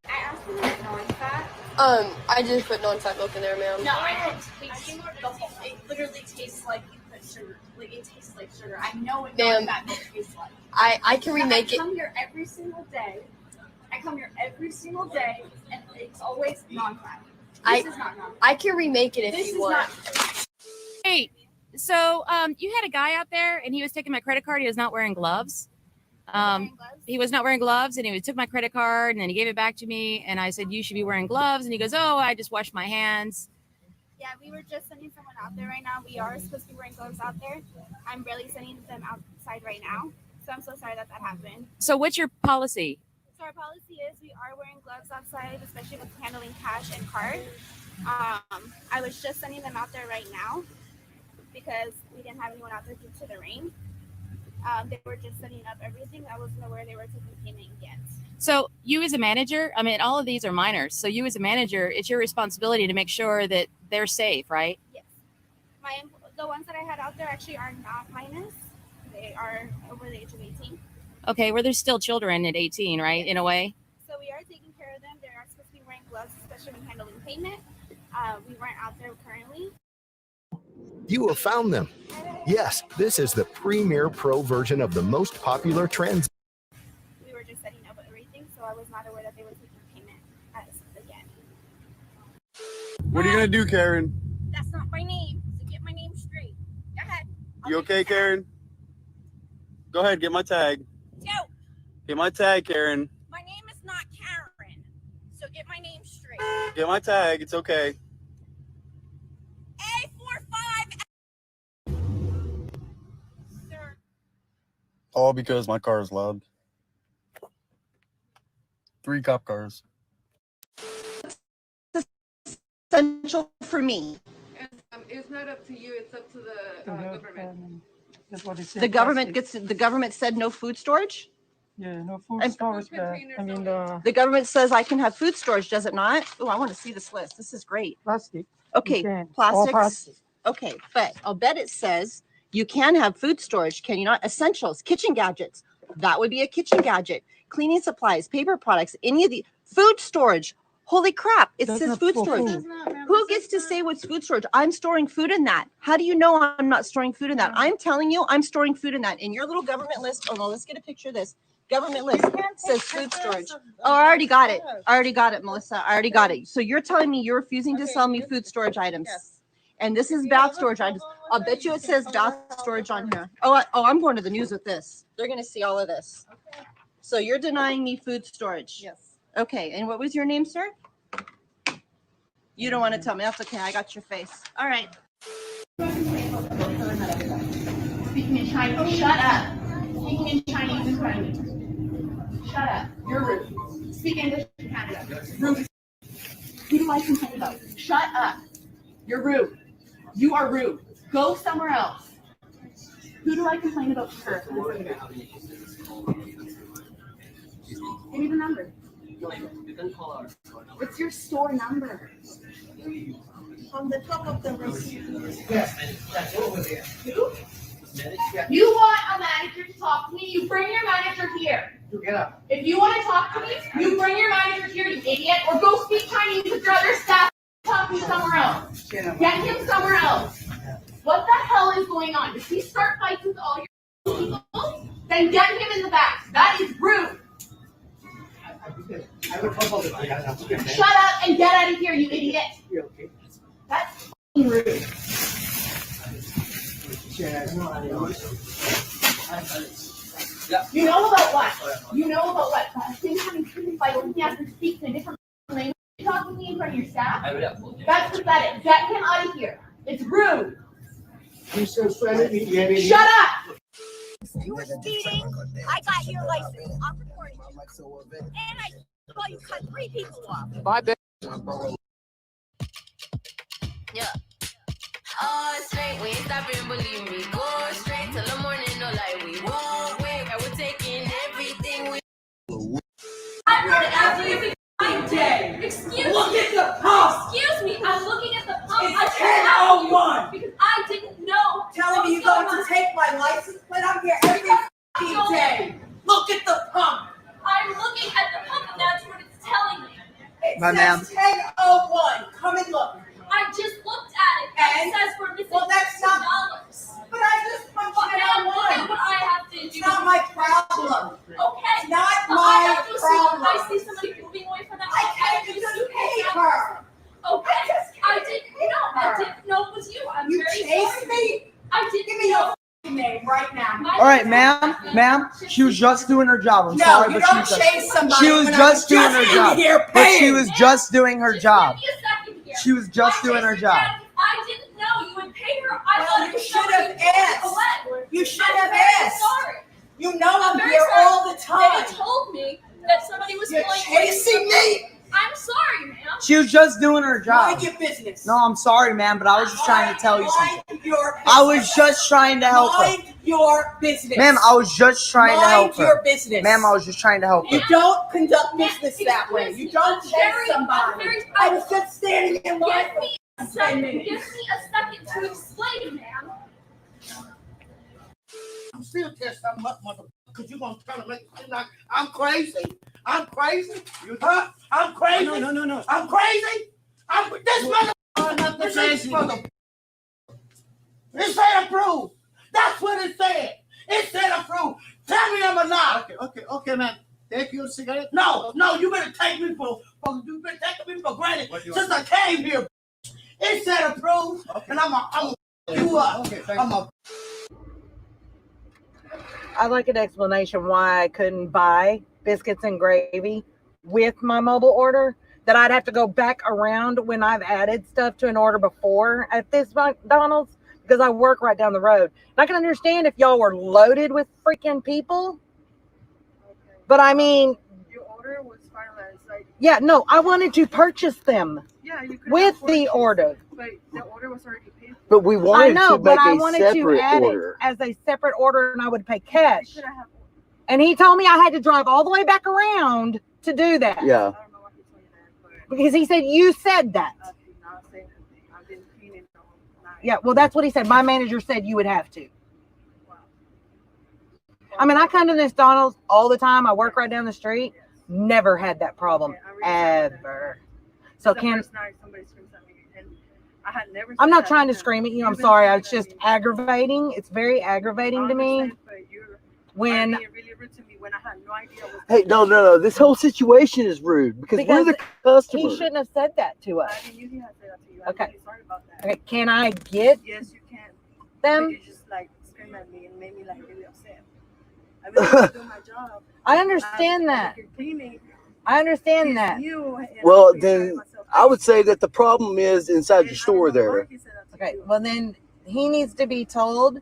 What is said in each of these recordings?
I asked for like non-fat. I just put non-fat milk in there, ma'am. No, I don't taste the whole. It literally tastes like you put sugar. Like it tastes like sugar. I know what non-fat milk tastes like. I can remake it. I come here every single day. And it's always non-fat. This is not non-fat. I can remake it if you want. Hey, so you had a guy out there, and he was taking my credit card. He was not wearing gloves. He was not wearing gloves, and he took my credit card, and then he gave it back to me, and I said, you should be wearing gloves. And he goes, oh, I just washed my hands. Yeah, we were just sending someone out there right now. We are supposed to be wearing gloves out there. I'm barely sending them outside right now. So I'm so sorry that happened. So what's your policy? So our policy is we are wearing gloves outside, especially with handling cash and card. I was just sending them out there right now because we didn't have anyone out there due to the rain. They were just setting up everything. I wasn't aware they were taking payment yet. So you as a manager, I mean, all of these are minors. So you as a manager, it's your responsibility to make sure that they're safe, right? Yes. The ones that I had out there actually are not minors. They are over the age of 18. Okay, well, there's still children at 18, right, in a way? So we are taking care of them. They are supposed to be wearing gloves, especially when handling payment. We weren't out there currently. You have found them. Yes, this is the Premier Pro version of the most popular trends. We were just setting up everything, so I was not aware that they were taking payment again. What are you going to do, Karen? That's not my name, so get my name straight. Go ahead. You okay, Karen? Go ahead, get my tag. Go. Get my tag, Karen. My name is not Karen, so get my name straight. Get my tag, it's okay. A45. Sir. All because my car is loud. 3 cop cars. Essential for me. It's not up to you. It's up to the government. That's what it said. The government said no food storage. Yeah, no food storage. I mean The government says I can have food storage, does it not? Oh, I want to see this list. This is great. plastic. Okay, All plastics. plastic. Okay, but I'll bet it says you can have food storage. Can you not? Essentials, kitchen gadgets. That would be a kitchen gadget. Cleaning supplies, paper products, any of the food storage. Holy crap, it That's says not food for storage. food. Who gets to say what's food storage? I'm storing food in that. How do you know I'm not storing food in that? I'm telling you I'm storing food in that. In your little government list, oh no, let's get a picture of this. Government list says food storage. Oh, I already got it. I already got it, Melissa. I already got it. So you're telling me you're refusing to sell me food storage items. And this is bath storage items. I'll bet you it says bath storage on here. Oh, I'm going to the news with this. They're going to see all of this. So you're denying me food storage. Yes. Okay, and what was your name, sir? You don't want to tell me. That's okay. I got your face. All right. Speaking in Chinese. Shut up. Speaking in Chinese in front of me. Shut up. You're rude. Speak English in Canada. Rude. Who do I complain about? Shut up. You're rude. You are rude. Go somewhere else. Who do I complain about first? Give me the number. What's your store number? On the top of the receipt. Who? You want a manager to talk to me? You bring your manager here. Get up. If you want to talk to me, you bring your manager here, you idiot, or go speak Chinese with your other staff. Talk to me somewhere else. Get him somewhere else. What the hell is going on? If he start fights with all your people, then get him in the back. That is rude. Shut up and get out of here, you idiot. That's rude. You know about what? You know about what? Things having to fight when he has to speak in a different language. You talking to me in front of your staff? That's pathetic. Get him out of here. It's rude. Shut up! You were speeding. I got your license. I'm recording you. And I saw you cut 3 people off. Bye, bitch. Yeah. Oh, straight, we ain't stopping, believe me. Go straight till the morning, no lie, we won't wait. And we're taking everything we. I'm going to ask you if it's day. Excuse me. Look at the pump. Excuse me. I'm looking at the pump. It's 10:01. Because I didn't know. Telling me you're going to take my license plate. I'm here every day. My ma'am. 10:01. Come and look. I just looked at it. And it says we're missing $2. But I just punched it out Look at what I have to do. It's not my problem. Okay. It's not But my I have to problem. I see somebody moving away from that. I can't because you hate her. Okay. I didn't know it was you. I'm You very chased sorry. me? I didn't Give me your name right now. All right, ma'am. She was just doing her job. I'm No, sorry, you but don't chase somebody. she was when just doing I'm her just job. Here But she paying. was just doing her job. Give me a second here. She was just doing her job. I didn't know you would pay her. I Well, thought you it was should somebody have who took asked. away. You should I'm have very asked. sorry. You know I'm very here sorry. all the time. They told me that somebody was You're pulling chasing me. I'm sorry, ma'am. She was just doing her job. Mind your business. No, I'm sorry, ma'am, but I was just trying to tell you something. Mind your business. I was just trying to help her. Mind your business. Ma'am, I was just trying to help her. Mind your business. Ma'am, I was just trying to help her. You don't conduct business that way. You don't chase somebody. I was just standing in line Give for me a 10 second. minutes. Give me a second to explain, ma'am. I'm still test something up, mother, because you're gonna try to make it seem like I'm crazy. I'm crazy. Huh? I'm crazy. No. I'm crazy. This mother. This mother. It said approved. That's what it said. It said approved. Tell me I'm a lie. Okay, man. Take you a cigarette? No, you better take me for granted since I came here. It said approved, and I'm you up. Okay, I'm a. I'd like an explanation why I couldn't buy biscuits and gravy with my mobile order, that I'd have to go back around when I've added stuff to an order before at this McDonald's, because I work right down the road. And I can understand if y'all were loaded with freaking people, but I mean, Your order was finalized. Like, yeah, no, I wanted to purchase them yeah, you could with the order. But the order was already paid. But we I wanted know, to but make I a wanted to separate add order. it as a separate order, and I would pay cash. You could have. And he told me I had to drive all the way back around to do that. Yeah. I don't know why he told you that, but Because he said, you said that. I did not say anything. I've been cleaning all night. Yeah, well, that's what he said. My manager said you would have to. I mean, I come to this McDonald's all the time. I work right down the street. Never had that problem, ever. So The can first night somebody screamed at me, and I had never. I'm said not that trying to them. scream at you. I'm You've been sorry. screaming It's at just me. aggravating. It's very aggravating to me understand, but you're when being really rude to me when I had no idea what. Hey, no. This whole situation is rude because we're the he customers. shouldn't have said that to us. I didn't usually have to say that to you. I'm Okay. really sorry about that. Okay, can I get Yes, you can. them? But you just like screamed at me and made me like really upset. I've been doing my job. I understand that. You're cleaning. I understand It's that. you, and Well, I'm really sorry then myself. I would say that the problem is inside your And I store don't know why there. he said that to Okay, you. well then he needs to be told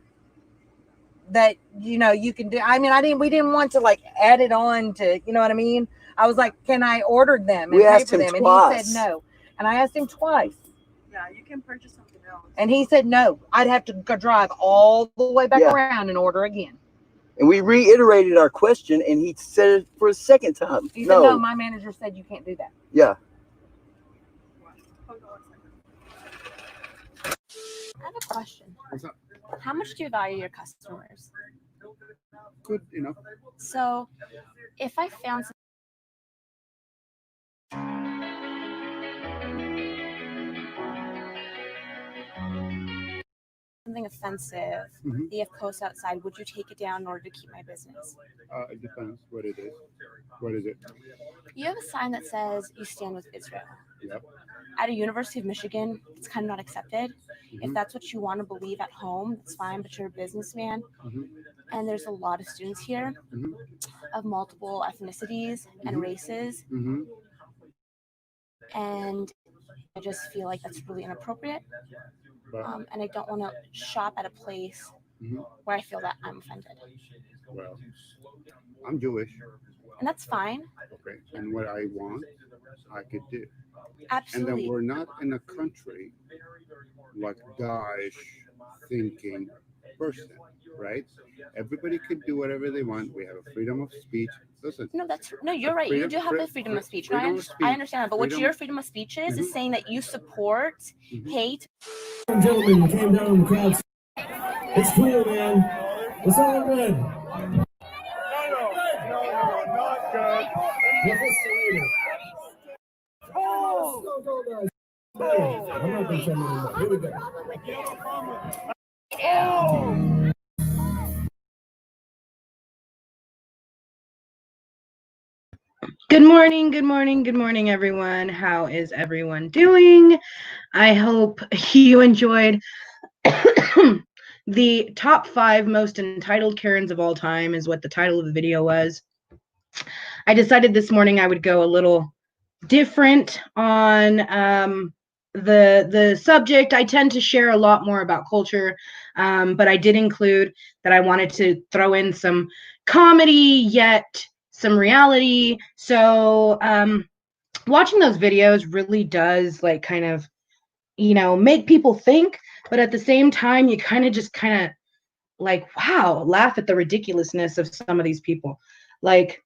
that, you know, you can do. I mean, we didn't want to like add it on to, you know what I mean? I was like, can I order them and We pay asked for him them? And twice. he said no. And I asked him twice, Yeah, you can purchase something else. and he said no. I'd have to go drive all the way back Yeah. around and order again. And we reiterated our question, and he said it for a second time. He said no. My manager said you can't do that. Yeah. Hold on 1 second. I have a question. What's up? How much do you value your customers? Good enough. So, if I found something offensive, Mhm. you have posts outside, would you take it down in order to keep my business? It depends what it is. What is it? You have a sign that says you stand with Israel. Yep. At a University of Michigan, it's kind of not accepted. If Mhm. that's what you want to believe at home, that's fine, but you're a businessman. Mhm. And there's a lot of students here Mhm. of multiple ethnicities and Mhm. races. Mm-hmm. And I just feel like that's really inappropriate. But And I don't want to shop at a place Mhm. where I feel that I'm offended. well, I'm Jewish. And that's fine. Okay, and what I want, I could do. Absolutely. And then we're not in a country like Daesh thinking person, right? Everybody can do whatever they want. We have a freedom of speech. Listen. No, you're right. You do have the freedom of speech. No, I understand that. But what your freedom of speech is saying that you support hate. Gentlemen came down in the crowd. It's cool, man. It's all good. No, not good. We'll fix it later. I'm not gonna film anymore. Here we go. Good morning, good morning, good morning, everyone. How is everyone doing? I hope you enjoyed the top 5 most entitled Karens of all time is what the title of the video was. I decided this morning I would go a little different on the subject. I tend to share a lot more about culture, but I did include that I wanted to throw in some comedy yet some reality. So watching those videos really does like kind of, you know, make people think, but at the same time you kind of like, wow, laugh at the ridiculousness of some of these people. Like,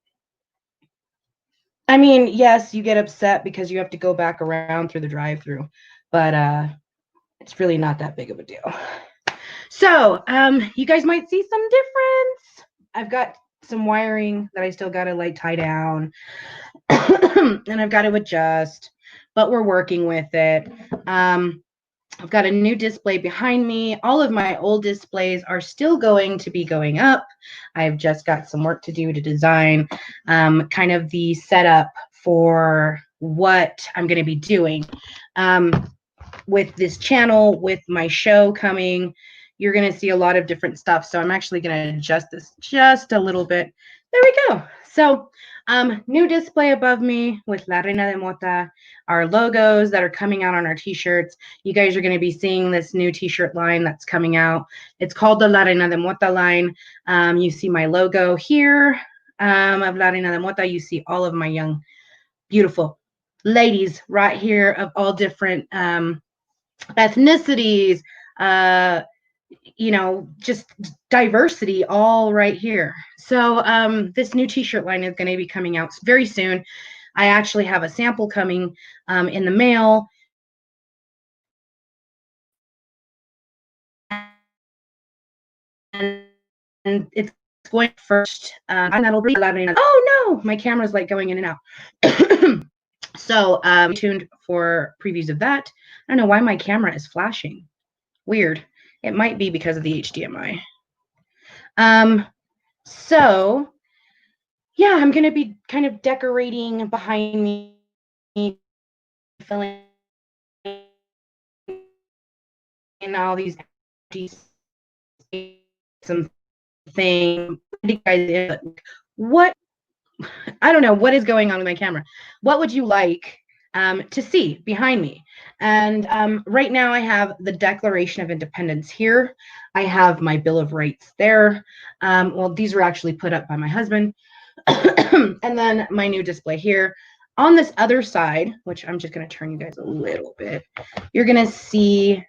I mean, yes, you get upset because you have to go back around through the drive-through, but it's really not that big of a deal. So you guys might see some difference. I've got some wiring that I still got to like tie down and I've got to adjust, but we're working with it. I've got a new display behind me. All of my old displays are still going to be going up. I've just got some work to do to design kind of the setup for what I'm going to be doing with this channel, with my show coming. You're going to see a lot of different stuff. So I'm actually going to adjust this just a little bit. There we go. So new display above me with La Reina de Mota, our logos that are coming out on our t-shirts. You guys are going to be seeing this new t-shirt line that's coming out. It's called the La Reina de Mota line. You see my logo here of La Reina de Mota. You see all of my young, beautiful ladies right here of all different ethnicities, you know, just diversity all right here. So this new t-shirt line is going to be coming out very soon. I actually have a sample coming in the mail. And it's going first. And that'll be oh no, my camera's like going in and out. So tuned for previews of that. I don't know why my camera is flashing. Weird. It might be because of the HDMI. So yeah, I'm going to be kind of decorating behind me, filling in all these some thing. What, I don't know what is going on with my camera. What would you like to see behind me? And right now I have the Declaration of Independence here. I have my Bill of Rights there. Well, these were actually put up by my husband. And then my new display here. On this other side, which I'm just going to turn you guys a little bit, you're going to see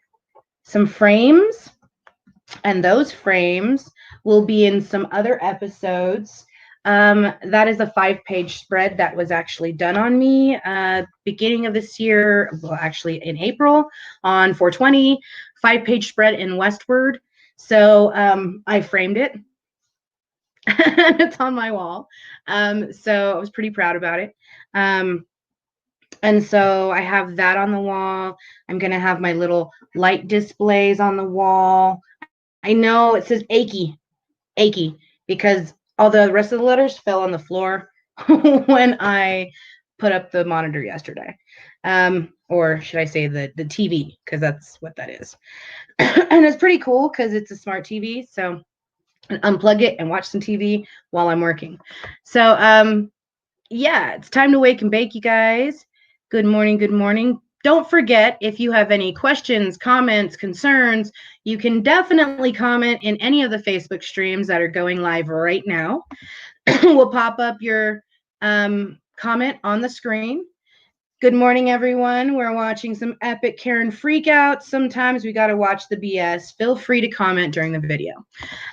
some frames. And those frames will be in some other episodes. That is a 5-page spread that was actually done on me beginning of this year, well, actually in April on 420, 5-page spread in Westward. So I framed it. And it's on my wall. So I was pretty proud about it. And so I have that on the wall. I'm going to have my little light displays on the wall. I know it says achy, because all the rest of the letters fell on the floor when I put up the monitor yesterday. Or should I say the TV, because that's what that is. And it's pretty cool because it's a smart TV. So unplug it and watch some TV while I'm working. So yeah, it's time to wake and bake, you guys. Good morning, good morning. Don't forget, if you have any questions, comments, concerns, you can definitely comment in any of the Facebook streams that are going live right now. We'll pop up your comment on the screen. Good morning, everyone. We're watching some epic Karen freakouts. Sometimes we got to watch the BS. Feel free to comment during the video.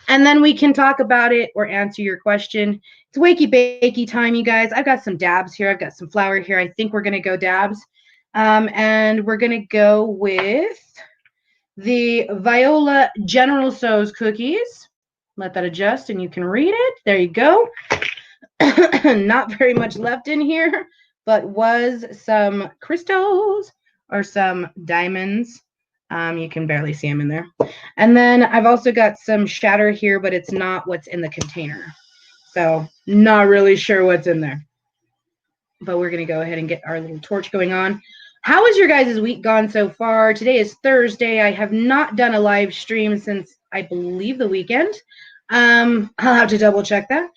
And then we can talk about it or answer your question. It's wakey bakey time, you guys. I've got some dabs here. I've got some flour here. I think we're going to go dabs. And we're going to go with the Viola General Tso's cookies. Let that adjust and you can read it. There you go. Not very much left in here, but was some crystals are some diamonds. You can barely see them in there. And then I've also got some shatter here, but it's not what's in the container. So not really sure what's in there. But we're going to go ahead and get our little torch going on. How has your guys' week gone so far? Today is Thursday. I have not done a live stream since, I believe, the weekend. I'll have to double check that.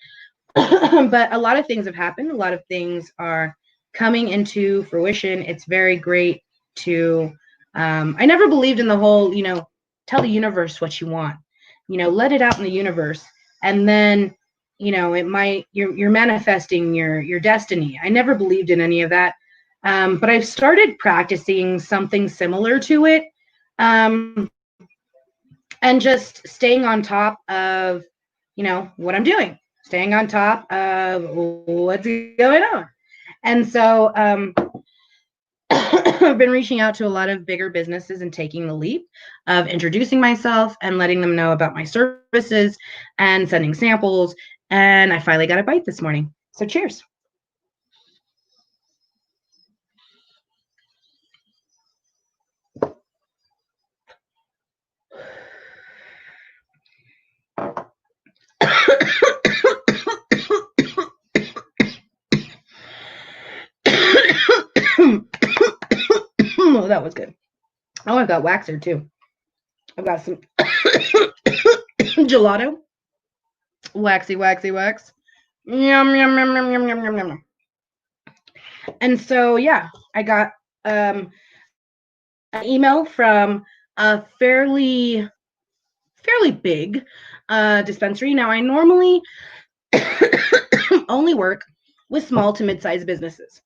But a lot of things have happened. A lot of things are coming into fruition. It's very great to, I never believed in the whole, tell the universe what you want, let it out in the universe. And then, it might, you're manifesting your destiny. I never believed in any of that. But I've started practicing something similar to it. And just staying on top of, what I'm doing. Staying on top of what's going on. And so I've been reaching out to a lot of bigger businesses and taking the leap of introducing myself and letting them know about my services and sending samples. And I finally got a bite this morning. So cheers. Oh, that was good. Oh, I've got waxer too. I've got some gelato. Waxy, waxy, wax. Yum, yum, yum, yum, yum, yum, yum, yum. And so, yeah, I got an email from a fairly big dispensary. Now, I normally only work with small to mid-sized businesses.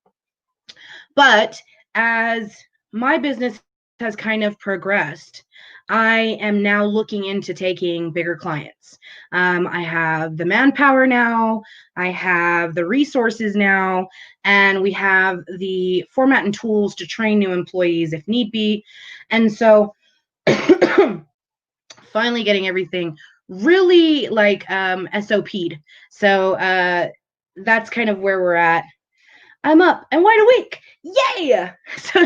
But as my business has kind of progressed, I am now looking into taking bigger clients. I have the manpower now, I have the resources now, and we have the format and tools to train new employees if need be. And so finally getting everything really like SOP'd. So that's kind of where we're at. I'm up and wide awake. Yay! So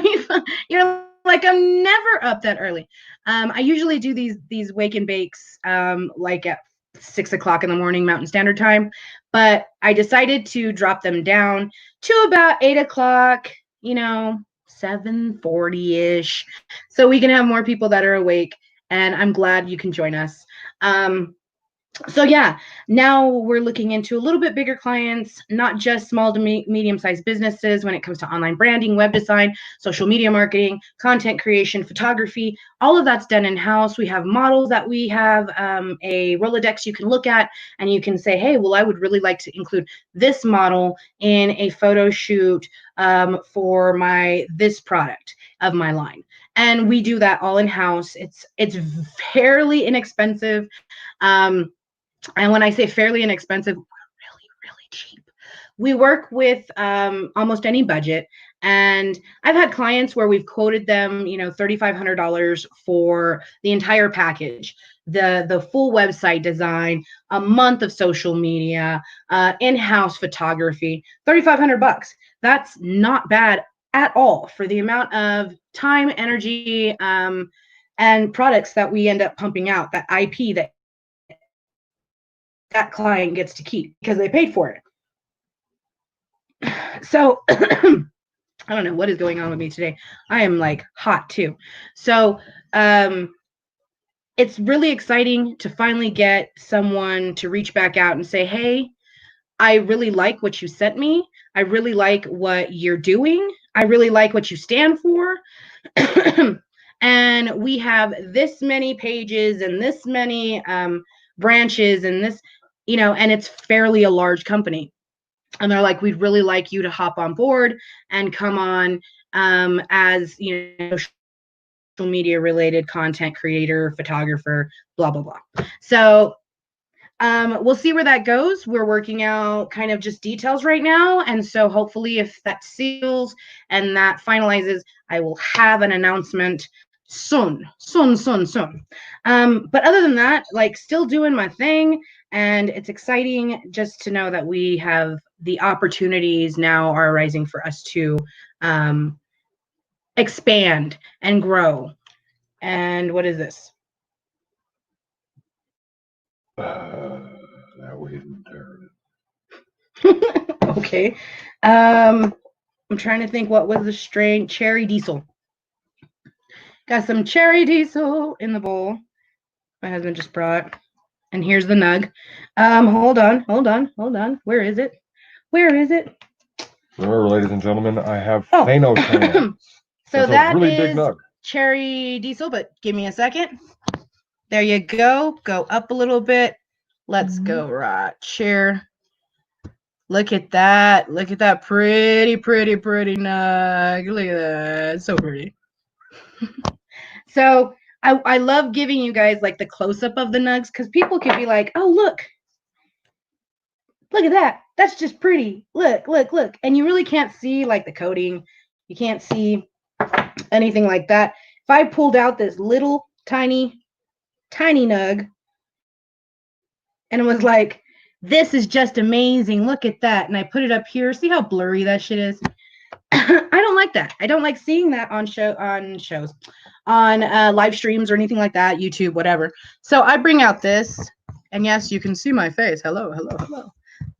you're like, I'm never up that early. I usually do these wake and bakes like at 6 o'clock in the morning Mountain Standard Time, but I decided to drop them down to about 8 o'clock, 7:40-ish, so we can have more people that are awake, and I'm glad you can join us. So yeah, now we're looking into a little bit bigger clients, not just small to medium-sized businesses when it comes to online branding, web design, social media marketing, content creation, photography. All of that's done in-house. We have models that we have a Rolodex you can look at, and you can say, hey, well, I would really like to include this model in a photo shoot for this product of my line. And we do that all in-house. It's fairly inexpensive. And when I say fairly inexpensive, we're really, really cheap. We work with almost any budget. And I've had clients where we've quoted them, $3,500 for the entire package, the full website design, a month of social media, in-house photography, $3,500. That's not bad at all for the amount of time, energy, and products that we end up pumping out, that IP that client gets to keep because they paid for it. So I don't know what is going on with me today. I am like hot too. So it's really exciting to finally get someone to reach back out and say, hey, I really like what you sent me. I really like what you're doing. I really like what you stand for. And we have this many pages and this many branches and this, and it's fairly a large company. And they're like, we'd really like you to hop on board and come on as, social media related content creator, photographer, blah, blah, blah. So we'll see where that goes. We're working out kind of just details right now. And so hopefully if that seals and that finalizes, I will have an announcement soon. But other than that, like still doing my thing. And it's exciting just to know that we have the opportunities now are arising for us to expand and grow. And what is this? That we didn't turn. Okay. I'm trying to think what was the strain. Cherry diesel. Got some cherry diesel in the bowl. My husband just brought. And here's the nug. Hold on. Where is it? Remember, ladies and gentlemen, I have Thanos hands. So That's that a really is big nug. cherry diesel, but give me a second. There you go. Go up a little bit. Let's go right here. Look at that. Look at that pretty nug. Look at that. It's so pretty. So I love giving you guys like the close-up of the nugs because people could be like, oh, look at that. That's just pretty. Look. And you really can't see like the coating. You can't see anything like that. If I pulled out this little tiny nug and was like, this is just amazing. Look at that. And I put it up here. See how blurry that shit is? I don't like that. I don't like seeing that on shows, on live streams or anything like that, YouTube, whatever. So I bring out this, and yes, you can see my face. Hello.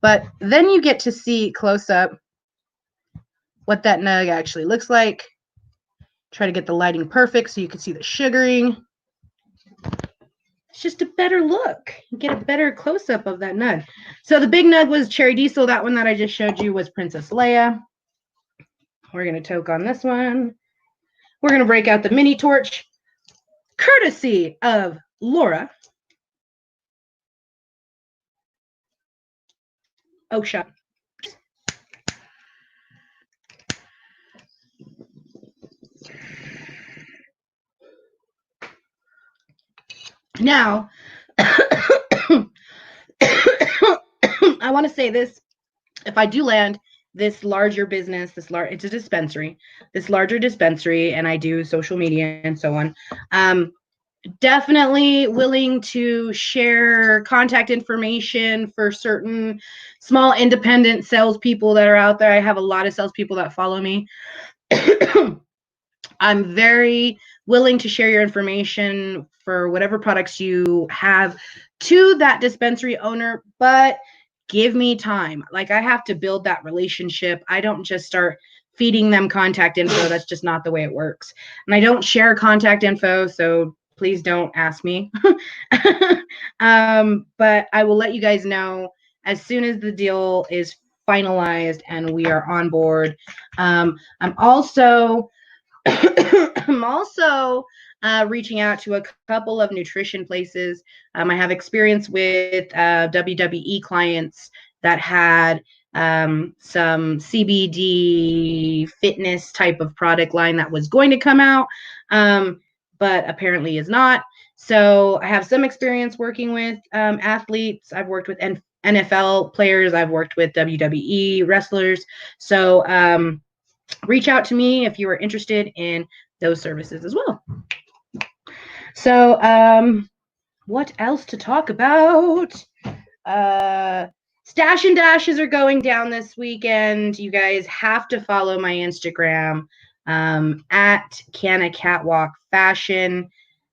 But then you get to see close up what that nug actually looks like. Try to get the lighting perfect so you can see the sugaring. It's just a better look. You get a better close up of that nug. So the big nug was cherry diesel. That one that I just showed you was Princess Leia. We're going to toke on this one. We're going to break out the mini torch, courtesy of Laura. Oh, shot. Now, I want to say this. If I do land this larger business, it's a dispensary, this larger dispensary, and I do social media and so on, definitely willing to share contact information for certain small independent salespeople that are out there. I have a lot of salespeople that follow me. I'm very willing to share your information for whatever products you have to that dispensary owner, but give me time. Like, I have to build that relationship. I don't just start feeding them contact info. That's just not the way it works. And I don't share contact info, so please don't ask me. But I will let you guys know as soon as the deal is finalized and we are on board. I'm also reaching out to a couple of nutrition places. I have experience with WWE clients that had some CBD fitness type of product line that was going to come out, but apparently is not. So I have some experience working with athletes. I've worked with NFL players. I've worked with WWE wrestlers. So reach out to me if you are interested in those services as well. So what else to talk about? Stash and Dashes are going down this weekend. You guys have to follow my Instagram at Canna Catwalk Fashion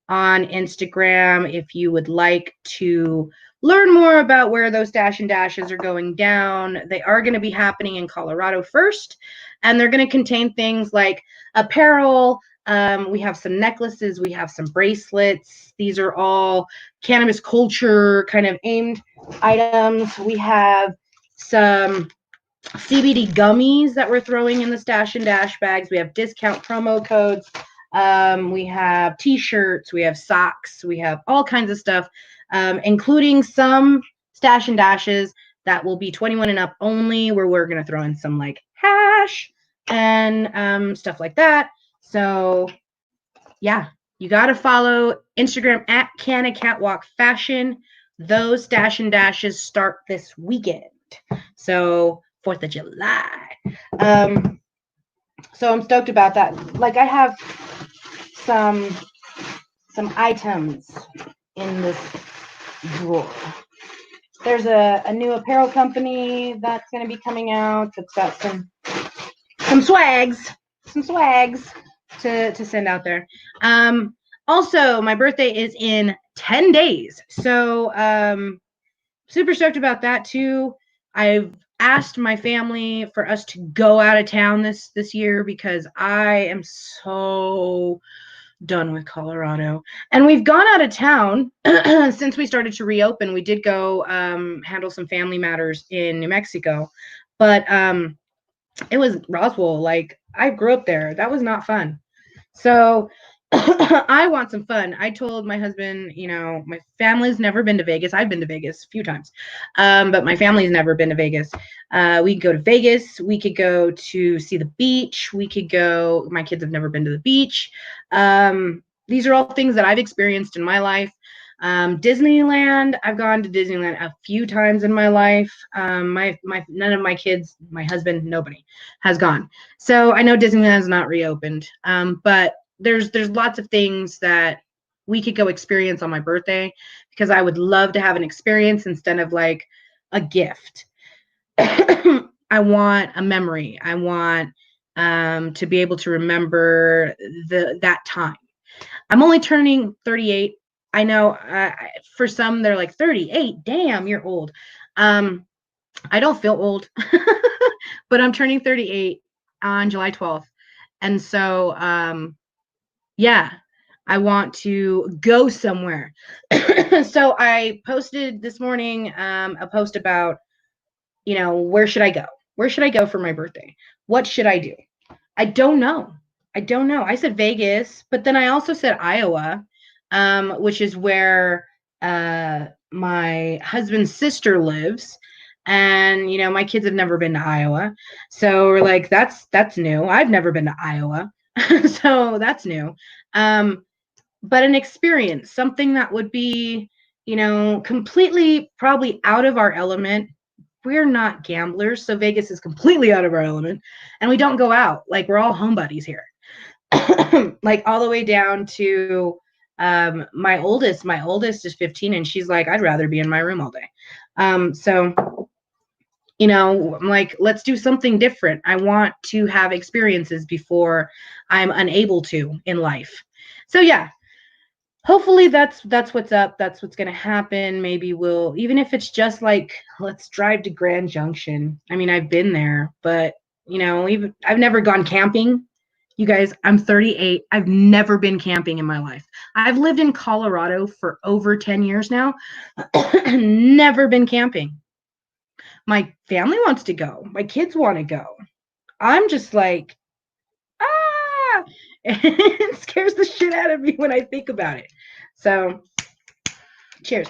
on Instagram if you would like to learn more about where those Stash and Dashes are going down. They are going to be happening in Colorado first, and they're going to contain things like apparel. We have some necklaces. We have some bracelets. These are all cannabis culture kind of aimed items. We have some CBD gummies that we're throwing in the Stash and Dash bags. We have discount promo codes. We have t-shirts. We have socks. We have all kinds of stuff, including some Stash and Dashes that will be 21 and up only, where we're going to throw in some like hash and stuff like that. So yeah, you got to follow Instagram at Canna Catwalk Fashion. Those Stash and Dashes start this weekend. So 4th of July. So I'm stoked about that. Like, I have some items in this drawer. There's a new apparel company that's going to be coming out. It's got some swags. to send out there. Also, my birthday is in 10 days. So super stoked about that too. I've asked my family for us to go out of town this year because I am so done with Colorado. And we've gone out of town since we started to reopen. We did go handle some family matters in New Mexico, but it was Roswell. Like, I grew up there. That was not fun. So I want some fun. I told my husband, you know, my family's never been to Vegas. I've been to Vegas a few times, but my family's never been to Vegas. We could go to Vegas. We could go to see the beach. We could go. My kids have never been to the beach. These are all things that I've experienced in my life. Disneyland. I've gone to Disneyland a few times in my life. None of my kids, my husband, nobody has gone. So I know Disneyland is not reopened. But there's lots of things that we could go experience on my birthday because I would love to have an experience instead of like a gift. I want a memory. I want to be able to remember that time. I'm only turning 38. I know for some they're like 38. Damn, you're old. I don't feel old, but I'm turning 38 on July 12th. And so yeah, I want to go somewhere. So I posted this morning a post about, you know, where should I go? Where should I go for my birthday? What should I do? I don't know. I said Vegas, but then I also said Iowa, which is where my husband's sister lives. And, you know, my kids have never been to Iowa. So we're like, that's new. I've never been to Iowa. So that's new. But an experience, something that would be, you know, completely probably out of our element. We're not gamblers, so Vegas is completely out of our element, and we don't go out. Like, we're all homebodies here. Like, all the way down to my oldest is 15, and she's like, I'd rather be in my room all day. So, you know, I'm like, let's do something different. I want to have experiences before I'm unable to in life. So yeah, hopefully that's what's up. That's what's going to happen. Maybe we'll, even if it's just like, let's drive to Grand Junction. I mean, I've been there, but you know, even I've never gone camping. You guys, I'm 38. I've never been camping in my life. I've lived in Colorado for over 10 years now. Never been camping. My family wants to go. My kids want to go. I'm just like, ah, it scares the shit out of me when I think about it. So, cheers.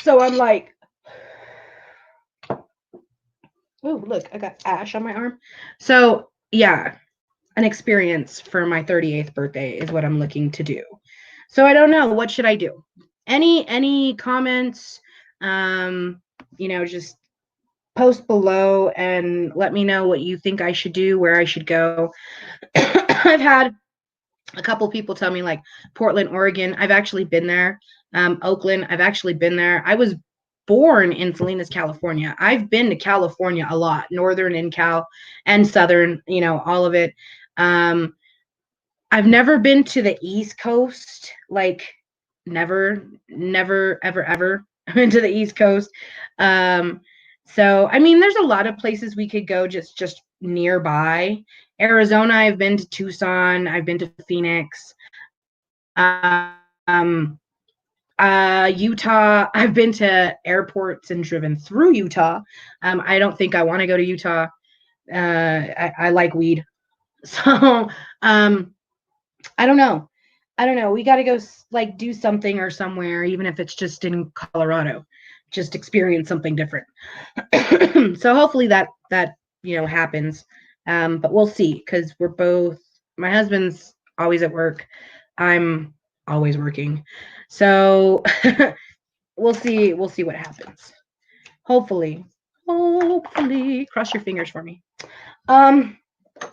So I'm like, oh, look, I got ash on my arm. So yeah, an experience for my 38th birthday is what I'm looking to do. So I don't know, what should I do? Any comments? You know, just post below and let me know what you think I should do, where I should go. I've had a couple people tell me, like, Portland, Oregon. I've actually been there. Oakland, I've actually been there. I was born in Salinas, California. I've been to California a lot, northern in Cal and southern, you know, all of it. I've never been to the East Coast, like never, ever. I've been to the East Coast. So, I mean, there's a lot of places we could go just nearby. Arizona, I've been to Tucson. I've been to Phoenix. Utah, I've been to airports and driven through Utah. I don't think I want to go to Utah. I like weed. So, I don't know. We got to go like do something or somewhere, even if it's just in Colorado, just experience something different. So hopefully that, you know, happens. But we'll see, because we're both, my husband's always at work. I'm always working. So we'll see what happens. Hopefully, cross your fingers for me.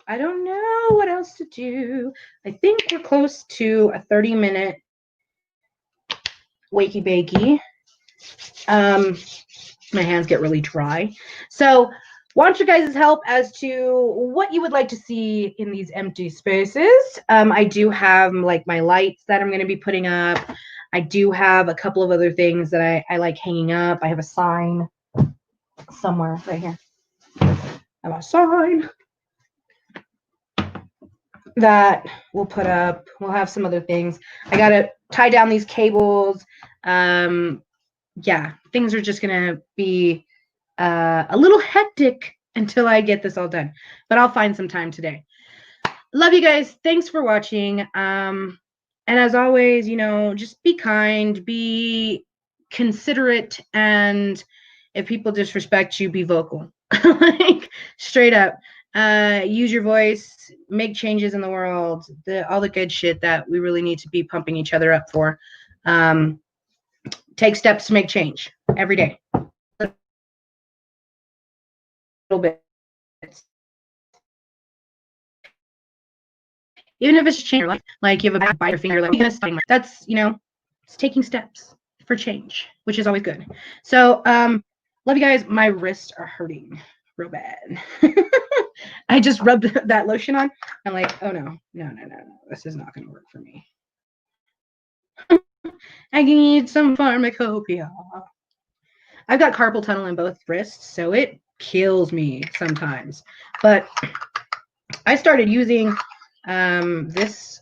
I don't know what else to do. I think we're close to a 30-minute wakey bakey. My hands get really dry. So want your guys' help as to what you would like to see in these empty spaces. I do have like my lights that I'm going to be putting up. I do have a couple of other things that I like hanging up. I have a sign somewhere right here. I have a sign that we'll put up. We'll have some other things. I got to tie down these cables. Yeah, things are just going to be a little hectic until I get this all done, but I'll find some time today. Love you guys. Thanks for watching. And as always, you know, just be kind, be considerate, and if people disrespect you, be vocal. Like straight up. Use your voice, make changes in the world, all the good shit that we really need to be pumping each other up for. Take steps to make change every day. A little bit. Even if it's change, like you have a bad bite your finger, like that's, you know, it's taking steps for change, which is always good. So, love you guys. My wrists are hurting real bad. I just rubbed that lotion on. I'm like, oh no, this is not going to work for me. I need some pharmacopoeia. I've got carpal tunnel in both wrists, so it kills me sometimes. But I started using this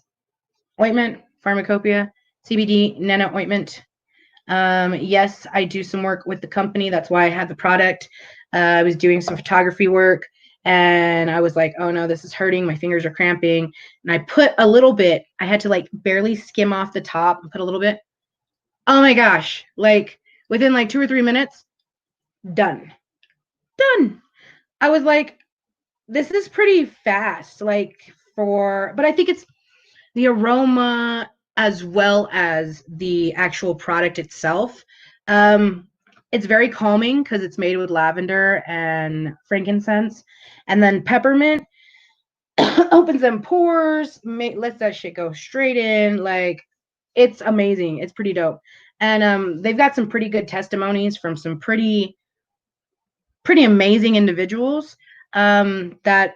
ointment, Pharmacopoeia CBD Nano ointment. Yes, I do some work with the company. That's why I had the product. I was doing some photography work, and I was like, oh no, this is hurting. My fingers are cramping. And I put a little bit. I had to like barely skim off the top and put a little bit. Oh my gosh. Like within like 2 or 3 minutes, done. I was like, this is pretty fast. Like but I think it's the aroma as well as the actual product itself. It's very calming because it's made with lavender and frankincense, and then peppermint opens them pores, lets that shit go straight in. Like, it's amazing. It's pretty dope. And they've got some pretty good testimonies from some pretty amazing individuals that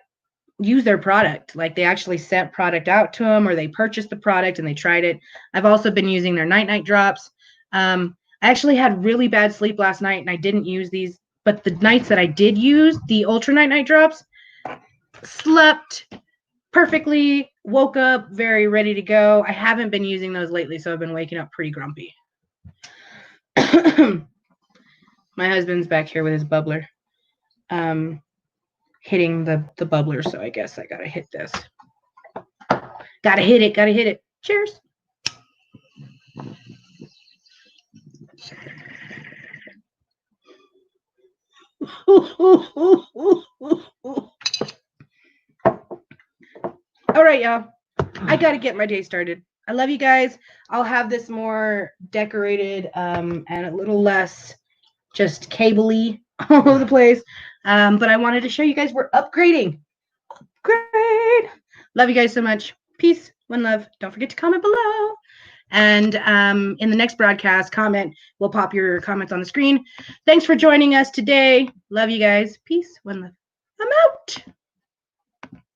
use their product. Like, they actually sent product out to them, or they purchased the product and they tried it. I've also been using their night drops. I actually had really bad sleep last night and I didn't use these, but the nights that I did use the ultra night drops, slept perfectly, woke up very ready to go. I haven't been using those lately, so I've been waking up pretty grumpy. My husband's back here with his bubbler, hitting the bubbler, so I guess I gotta hit this. Gotta hit it. Cheers. All right, y'all. I gotta get my day started. I love you guys. I'll have this more decorated and a little less just cable-y all over the place. But I wanted to show you guys we're upgrading. Upgrade. Love you guys so much. Peace, one love. Don't forget to comment below. And in the next broadcast, we'll pop your comments on the screen. Thanks for joining us today. Love you guys. Peace, one love. I'm out.